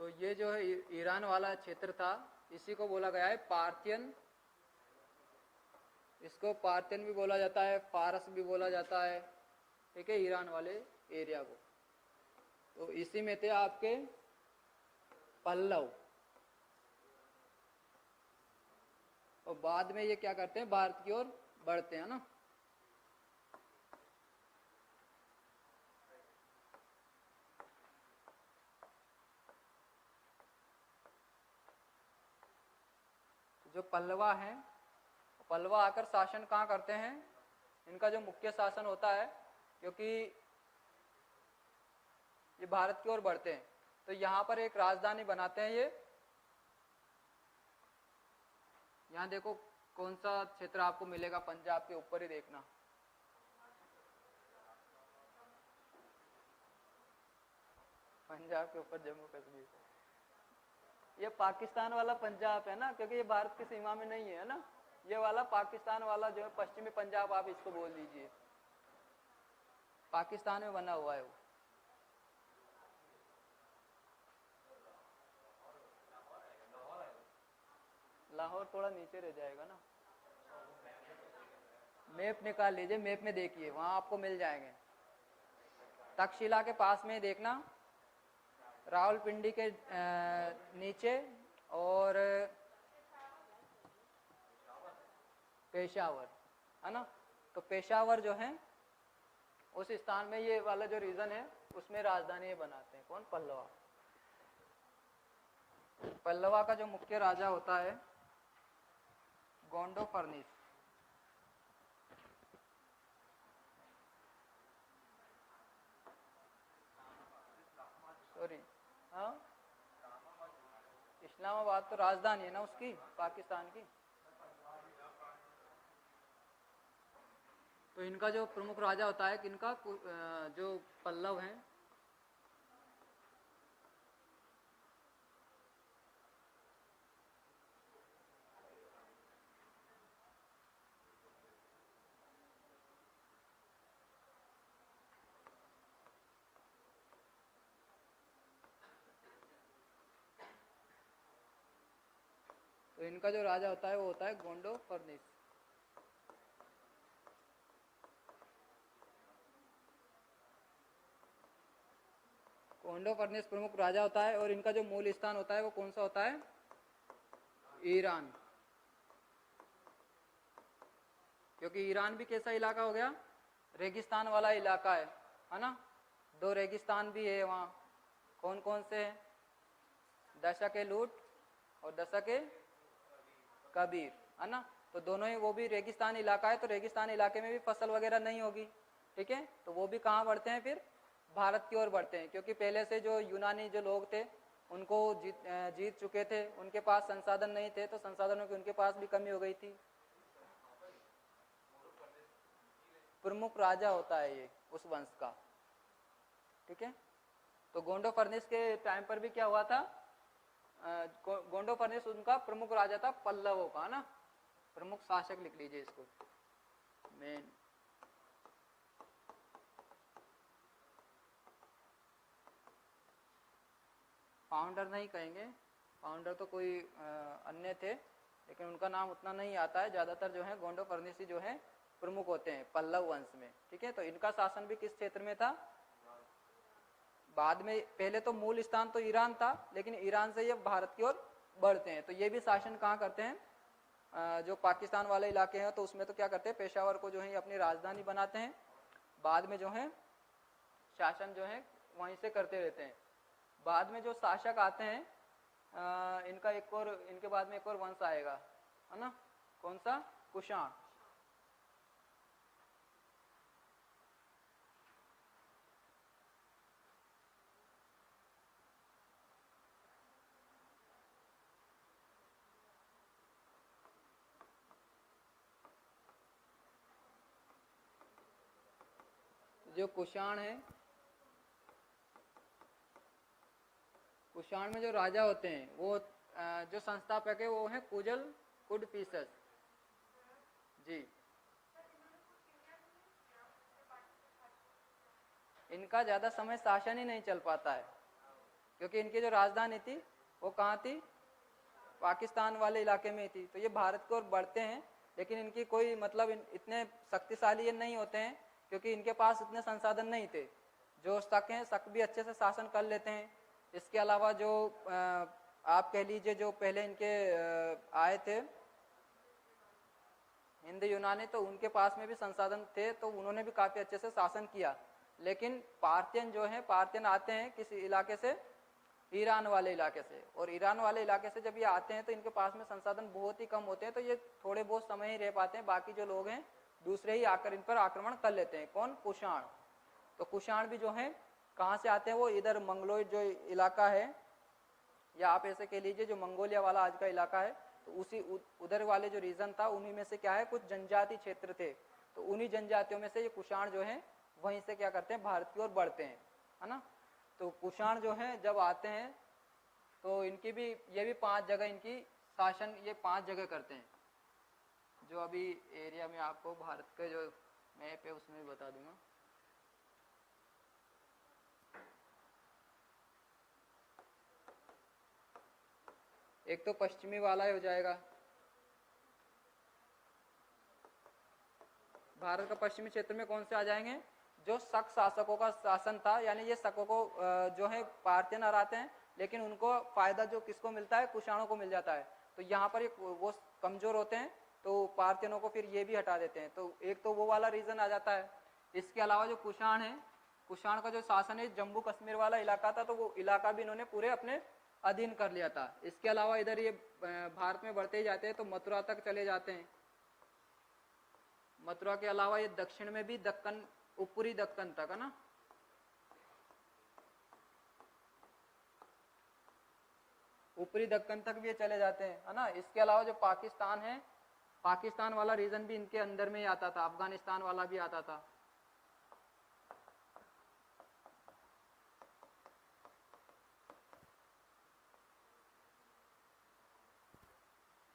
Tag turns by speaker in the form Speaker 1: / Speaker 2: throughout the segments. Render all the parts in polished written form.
Speaker 1: तो ये जो है ईरान वाला क्षेत्र था, इसी को बोला गया है पार्थियन। इसको पार्थियन भी बोला जाता है, फारस भी बोला जाता है, ठीक है, ईरान वाले एरिया को। तो इसी में थे आपके पल्लव, और बाद में ये क्या करते हैं, भारत की ओर बढ़ते हैं ना। जो पल्लवा हैं, पल्लवा आकर शासन कहाँ करते हैं, इनका जो मुख्य शासन होता है, क्योंकि ये भारत की ओर बढ़ते हैं तो यहाँ पर एक राजधानी बनाते हैं। ये यहाँ देखो कौन सा क्षेत्र आपको मिलेगा, पंजाब के ऊपर ही देखना, पंजाब के ऊपर जम्मू कश्मीर। ये पाकिस्तान वाला पंजाब है ना, क्योंकि ये भारत की सीमा में नहीं है ना। ये वाला पाकिस्तान वाला जो है पश्चिमी पंजाब आप इसको बोल दीजिए, पाकिस्तान में बना हुआ है वो। लाहौर थोड़ा नीचे रह जाएगा ना, मैप निकाल लीजिए, मैप में देखिए वहां आपको मिल जाएंगे। तक्षशिला के पास में देखना, रावलपिंडी के नीचे, और पेशावर है ना। तो पेशावर जो है उस स्थान में ये वाला जो रीजन है उसमें राजधानी बनाते हैं। कौन, पल्लवा। पल्लवा का जो मुख्य राजा होता है गोंडो फर्निस। सॉरी, हाँ, इस्लामाबाद तो राजधानी है ना उसकी, पाकिस्तान की। तो इनका जो प्रमुख राजा होता है किनका, जो पल्लव हैं, तो इनका जो राजा होता है वो होता है गोंडो फर्निस। गोंडो फर्निस प्रमुख राजा होता है, और इनका जो मूल स्थान होता है वो कौन सा होता है, ईरान। क्योंकि ईरान भी कैसा इलाका हो गया, रेगिस्तान वाला इलाका है ना। दो रेगिस्तान भी है वहाँ, कौन कौन से हैं, दशक ए लूट और दशक ए कबीर, है ना। तो दोनों ही, वो भी रेगिस्तान इलाका है, तो रेगिस्तान इलाके में भी फसल वगैरह नहीं होगी, ठीक है। तो वो भी कहाँ बढ़ते हैं, फिर भारत की ओर बढ़ते हैं, क्योंकि पहले से जो यूनानी जो लोग थे उनको जीत चुके थे, उनके पास संसाधन नहीं थे, तो संसाधनों की उनके पास भी कमी हो गई थी। प्रमुख राजा होता है ये उस वंश का, ठीक है। तो गोंडो फर्निस के टाइम पर भी क्या हुआ था, गोंडो फर्निस उनका प्रमुख राजा था पल्लवों का, ना। प्रमुख शासक लिख लीजिए इसको, मेन। फाउंडर नहीं कहेंगे, फाउंडर तो कोई अन्य थे, लेकिन उनका नाम उतना नहीं आता है। ज्यादातर जो है गोंडो फर्निसी जो है प्रमुख होते हैं पल्लव वंश में, ठीक है। तो इनका शासन भी किस क्षेत्र में था, बाद में, पहले तो मूल स्थान तो ईरान था, लेकिन ईरान से ये भारत की ओर बढ़ते हैं। तो ये भी शासन कहाँ करते हैं, जो पाकिस्तान वाले इलाके हैं, तो उसमें तो क्या करते हैं, पेशावर को जो है अपनी राजधानी बनाते हैं। बाद में जो है शासन जो है वहीं से करते रहते हैं। बाद में जो शासक आते हैं, इनका एक और, इनके बाद में एक और वंश आएगा, है ना। कौन सा, कुषाण। जो कुषाण है, कुषाण में जो राजा होते हैं वो जो संस्थापक है वो है कुजल कुडपीसस जी। इनका ज्यादा समय शासन ही नहीं चल पाता है, क्योंकि इनकी जो राजधानी थी वो कहाँ थी, पाकिस्तान वाले इलाके में थी। तो ये भारत की ओर बढ़ते हैं, लेकिन इनकी कोई मतलब इतने शक्तिशाली ये नहीं होते हैं, क्योंकि इनके पास इतने संसाधन नहीं थे। जो शक हैं, शक भी अच्छे से शासन कर लेते हैं। इसके अलावा जो आप कह लीजिए जो पहले इनके आए थे हिंद यूनानी, तो उनके पास में भी संसाधन थे, तो उन्होंने भी काफी अच्छे से शासन किया। लेकिन पार्थियन जो है, पार्थियन आते हैं किस इलाके से, ईरान वाले इलाके से, और ईरान वाले इलाके से जब ये आते हैं तो इनके पास में संसाधन बहुत ही कम होते हैं, तो ये थोड़े बहुत समय ही रह पाते हैं। बाकी जो लोग हैं दूसरे ही आकर इन पर आक्रमण कर लेते हैं। कौन, कुषाण। तो कुषाण भी जो है कहाँ से आते हैं, वो इधर मंगलोइड जो इलाका है, या आप ऐसे कह लीजिए जो मंगोलिया वाला आज का इलाका है, तो उसी उधर वाले जो रीजन था उन्हीं में से क्या है, कुछ जनजाति क्षेत्र थे, तो उन्हीं जनजातियों में से ये कुषाण जो है वहीं से क्या करते हैं, भारत की ओर बढ़ते हैं, है ना। तो कुषाण जो है जब आते हैं तो इनकी भी, ये भी 5 जगह इनकी शासन, ये 5 जगह करते हैं। जो अभी एरिया में आपको भारत के जो मैप है उसमें बता दूंगा। एक तो पश्चिमी वाला हो जाएगा, भारत का पश्चिमी क्षेत्र में कौन से आ जाएंगे, जो शक शासकों का शासन था, यानी ये शकों को जो है पार्थियन हराते हैं, लेकिन उनको फायदा जो किसको मिलता है, कुषाणों को मिल जाता है। तो यहाँ पर वो कमजोर होते हैं, तो पार्थियनों को फिर ये भी हटा देते हैं। तो एक तो वो वाला रीजन आ जाता है। इसके अलावा जो कुषाण है, कुषाण का जो शासन है जम्मू कश्मीर वाला इलाका था, तो वो इलाका भी इन्होंने पूरे अपने अधीन कर लिया था। इसके अलावा इधर ये भारत में बढ़ते ही जाते हैं, तो मथुरा तक चले जाते हैं। मथुरा के अलावा ये दक्षिण में भी दक्कन, ऊपरी दक्कन तक, है ना, ऊपरी दक्कन तक भी ये चले जाते हैं, है ना। इसके अलावा जो पाकिस्तान है, पाकिस्तान वाला रीजन भी इनके अंदर में ही आता था, अफगानिस्तान वाला भी आता था।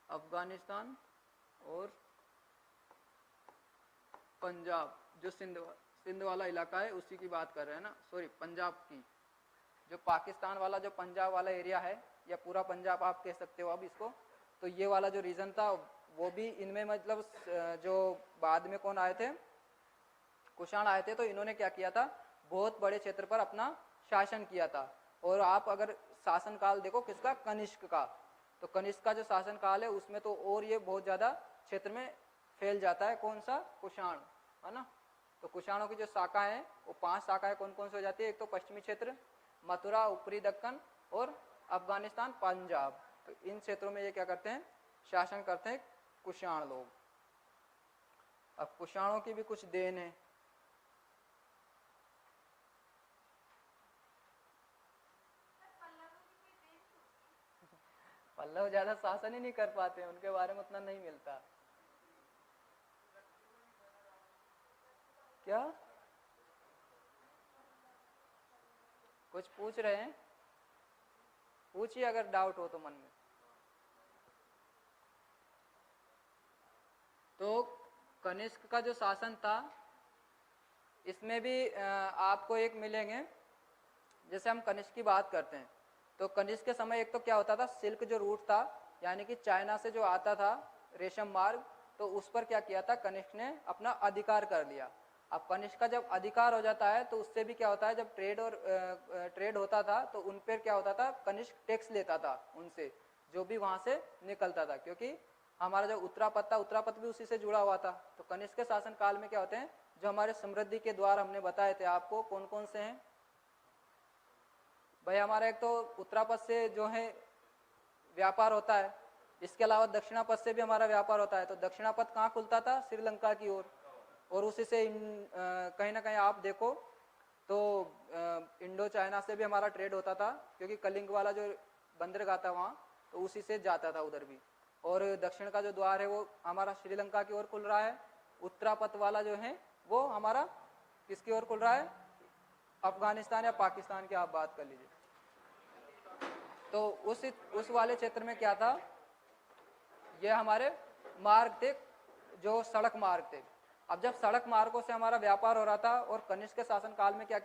Speaker 1: अफगानिस्तान और पंजाब, जो सिंध वाला इलाका है उसी की बात कर रहे हैं ना, सॉरी पंजाब की। जो पाकिस्तान वाला जो पंजाब वाला एरिया है, या पूरा पंजाब आप कह सकते हो अब इसको, तो ये वाला जो रीजन था वो भी इनमें, मतलब जो बाद में कौन आए थे, कुषाण आए थे, तो इन्होंने क्या किया था, बहुत बड़े क्षेत्र पर अपना शासन किया था। और आप अगर शासन काल देखो किसका, कनिष्क का, तो कनिष्क का जो शासन काल है उसमें तो और ये बहुत ज्यादा क्षेत्र में फैल जाता है। कौन सा, कुषाण, है ना। तो कुषाणों की जो शाखा है वो 5 शाखाएं कौन कौन सी हो जाती है, एक तो पश्चिमी क्षेत्र, मथुरा, ऊपरी दक्कन और अफगानिस्तान, पंजाब। तो इन क्षेत्रों में ये क्या करते हैं, शासन करते हैं कुषाण लोग। अब कुषाणों की भी कुछ देन है। पल्लव ज्यादा शासन ही नहीं कर पाते, उनके बारे में उतना नहीं मिलता। क्या कुछ पूछ रहे हैं, पूछिए अगर डाउट हो तो मन में। तो कनिष्क का जो शासन था इसमें भी आपको एक मिलेंगे। जैसे हम कनिष्क की बात करते हैं तो कनिष्क के समय एक तो क्या होता था, सिल्क जो रूट था, यानी कि चाइना से जो आता था रेशम मार्ग, तो उस पर क्या किया था, कनिष्क ने अपना अधिकार कर लिया। अब कनिष्क का जब अधिकार हो जाता है तो उससे भी क्या होता है, जब ट्रेड होता था तो उन पर क्या होता था, कनिष्क टैक्स लेता था उनसे, जो भी वहां से निकलता था, क्योंकि हमारा जो उत्तरापथ था, उत्तरापथ भी उसी से जुड़ा हुआ था। तो कनिष्क के शासन काल में क्या होते हैं, जो हमारे समृद्धि के द्वार हमने बताए थे आपको, कौन कौन से हैं भाई, हमारा एक तो उत्तरापथ से जो है व्यापार होता है, इसके अलावा दक्षिणापथ से भी हमारा व्यापार होता है। तो दक्षिणापथ कहाँ खुलता था, श्रीलंका की ओर, और उसी से कहीं ना कहीं आप देखो तो इंडो चाइना से भी हमारा ट्रेड होता था, क्योंकि कलिंग वाला जो बंदरगाह था वहाँ, तो उसी से जाता था उधर भी। और दक्षिण का जो द्वार है वो हमारा श्रीलंका की ओर खुल रहा है। उत्तरापथ वाला जो है वो हमारा किसकी ओर खुल रहा है, अफगानिस्तान या पाकिस्तान की आप बात कर लीजिए। तो उस वाले क्षेत्र में क्या था, ये हमारे मार्ग थे, जो सड़क मार्ग थे। अब जब सड़क मार्गों से हमारा व्यापार हो रहा था, और कनिष्क के शासन काल में क्या किया